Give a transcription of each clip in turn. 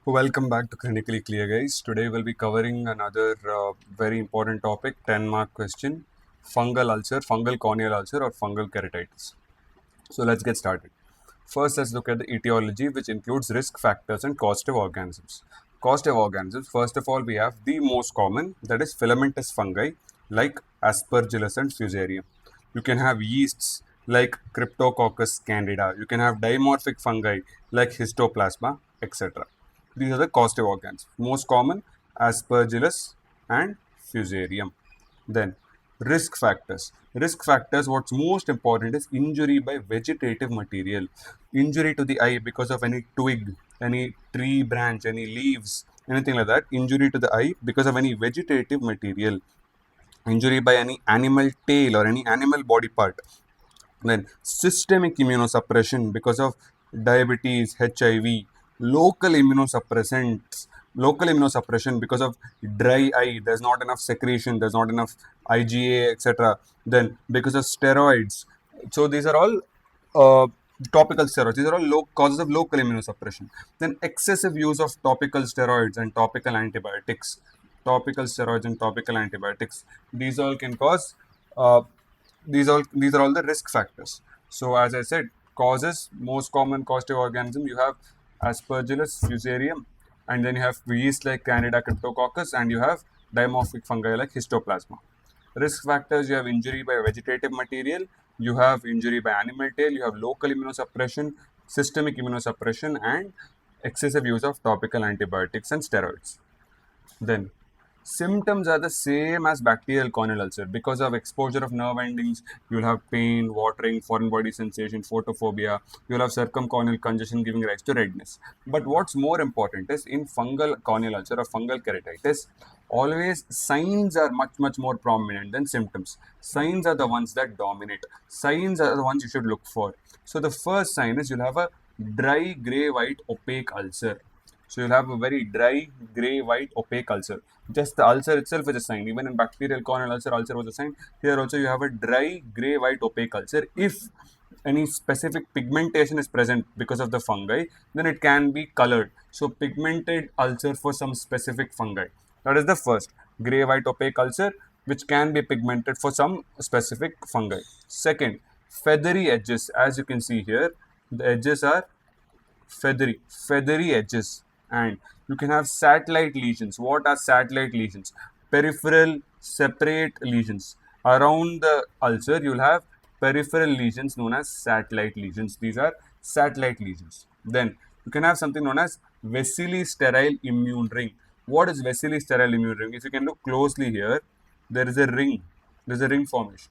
Welcome back to Clinically Clear, guys. Today we'll be covering another very important topic, 10-mark question, fungal ulcer, fungal corneal ulcer or fungal keratitis. So let's get started. First, let's look at the etiology, which includes risk factors and causative organisms. Causative organisms, first of all, we have the most common, that is filamentous fungi like Aspergillus and Fusarium. You can have yeasts like Cryptococcus candida. You can have dimorphic fungi like Histoplasma, etc. These are the causative organs. Most common, Aspergillus and Fusarium. Then, risk factors. Risk factors, what's most important is injury by vegetative material. Injury to the eye because of any twig, any tree branch, any leaves, anything like that. Injury to the eye because of any vegetative material. Injury by any animal tail or any animal body part. Then systemic immunosuppression because of diabetes, HIV, local immunosuppressants, local immunosuppression because of dry eye, there's not enough secretion, there's not enough IgA, etc. Then because of steroids. So these are all topical steroids. These are all causes of local immunosuppression. Then excessive use of topical steroids and topical antibiotics. Topical steroids and topical antibiotics. These all can cause uh, these are all the risk factors. So as I said, causes, most common causative organism, you have Aspergillus, Fusarium, and then you have yeast like Candida cryptococcus, and you have dimorphic fungi like Histoplasma. Risk factors, you have injury by vegetative material, you have injury by animal tail, you have local immunosuppression, systemic immunosuppression, and excessive use of topical antibiotics and steroids. Then symptoms are the same as bacterial corneal ulcer. Because of exposure of nerve endings, you'll have pain, watering, foreign body sensation, photophobia. You'll have circumcorneal congestion giving rise to redness. But what's more important is in fungal corneal ulcer or fungal keratitis, always signs are much more prominent than symptoms. Signs are the ones that dominate. Signs are the ones you should look for. So the first sign is you'll have a dry, grey, white, opaque ulcer. So you'll have a very dry, grey, white, opaque ulcer. Just the ulcer itself is a sign. Even in bacterial corneal ulcer, ulcer was a sign. Here also you have a dry, grey, white, opaque ulcer. If any specific pigmentation is present because of the fungi, then it can be colored. So pigmented ulcer for some specific fungi. That is the first. Grey, white, opaque ulcer, which can be pigmented for some specific fungi. Second, feathery edges. As you can see here, the edges are feathery edges, and you can have satellite lesions. What are satellite lesions? Peripheral separate lesions around the ulcer. You'll have peripheral lesions known as satellite lesions. These are satellite lesions. Then you can have something known as vesically-sterile immune ring. What is vesically-sterile immune ring? If you can look closely here, there is a ring. There is a ring formation.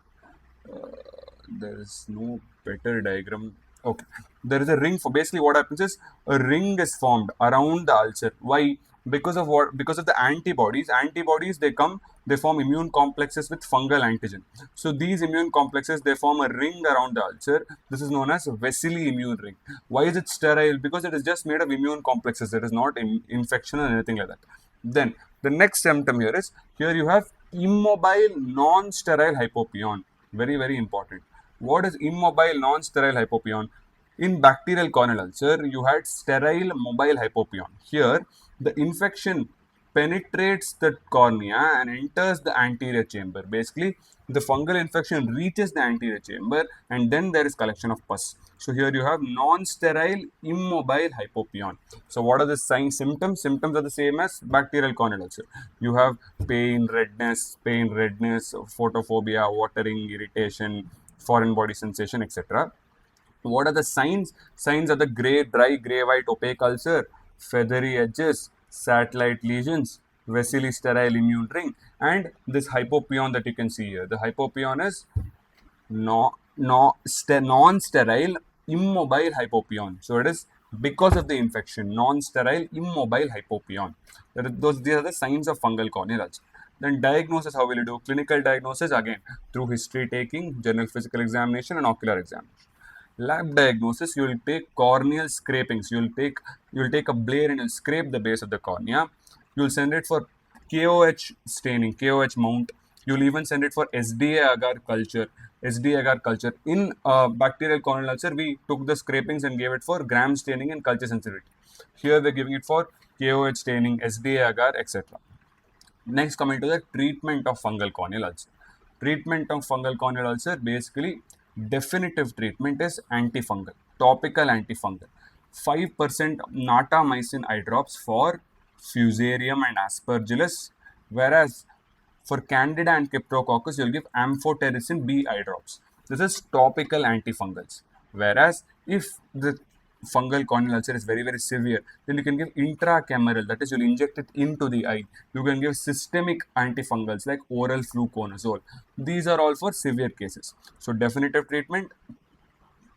There is no better diagram. Okay, there is a ring. For basically what happens is a ring is formed around the ulcer. Why? Because of what? Because of the antibodies. Antibodies, they form immune complexes with fungal antigen. So these immune complexes, they form a ring around the ulcer. This is known as vesically immune ring. Why is it sterile? Because it is just made of immune complexes. It is not infection or anything like that. Then the next symptom here is, here you have immobile non-sterile hypopyon. Very important. What is immobile non-sterile hypopyon? In bacterial corneal ulcer, you had sterile mobile hypopyon. Here, the infection penetrates the cornea and enters the anterior chamber. Basically, the fungal infection reaches the anterior chamber, and then there is collection of pus. So here you have non-sterile immobile hypopyon. So what are the signs, symptoms? Symptoms are the same as bacterial corneal ulcer. You have pain, redness, photophobia, watering, irritation, foreign body sensation, etc. What are the signs? Signs are the dry, grey, white, opaque ulcer, feathery edges, satellite lesions, vesically sterile immune ring, and this hypopyon that you can see here. The hypopyon is non-sterile immobile hypopyon. So it is because of the infection, non-sterile immobile hypopyon. These are the signs of fungal corneal ulcer. Then diagnosis, how will you do? Clinical diagnosis, again, through history taking, general physical examination, and ocular examination. Lab diagnosis, you will take corneal scrapings. You will take a blade and you'll scrape the base of the cornea. You will send it for KOH staining, KOH mount. You will even send it for SDA agar culture. SDA agar culture. In bacterial corneal ulcer, we took the scrapings and gave it for gram staining and culture sensitivity. Here we're giving it for KOH staining, SDA agar, etc. Next, coming to the treatment of fungal corneal ulcer. Treatment of fungal corneal ulcer, basically, definitive treatment is antifungal, topical antifungal. 5% natamycin eye drops for fusarium and aspergillus, whereas for Candida and Cryptococcus, you'll give amphotericin B eye drops. This is topical antifungals. Whereas if the fungal corneal ulcer is very, very severe, then you can give intracameral, that is, you'll inject it into the eye. You can give systemic antifungals like oral fluconazole. These are all for severe cases. So, definitive treatment,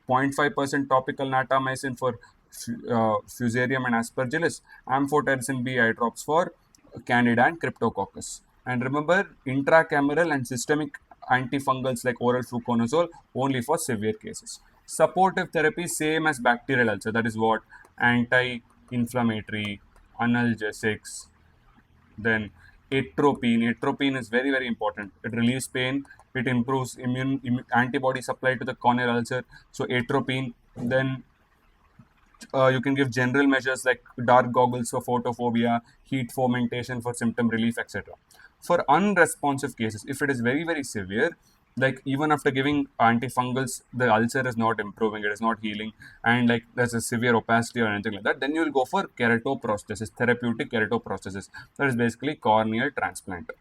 0.5% topical natamycin for fusarium and aspergillus, amphotericin B eye drops for Candida and Cryptococcus. And remember, intracameral and systemic antifungals like oral fluconazole only for severe cases. Supportive therapy, same as bacterial ulcer, that is what? Anti-inflammatory, analgesics, then atropine. Atropine is very, very important. It relieves pain. It improves antibody supply to the corneal ulcer. So atropine. Then you can give general measures like dark goggles for photophobia, heat fomentation for symptom relief, etc. For unresponsive cases, if it is very, very severe, like even after giving antifungals, the ulcer is not improving, it is not healing, and like there's a severe opacity or anything like that, then you will go for keratoprosthesis, therapeutic keratoprosthesis. That is basically corneal transplant.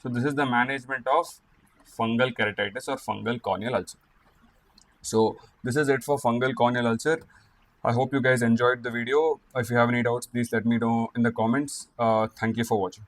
So this is the management of fungal keratitis or fungal corneal ulcer. So this is it for fungal corneal ulcer. I hope you guys enjoyed the video. If you have any doubts, please let me know in the comments. Thank you for watching.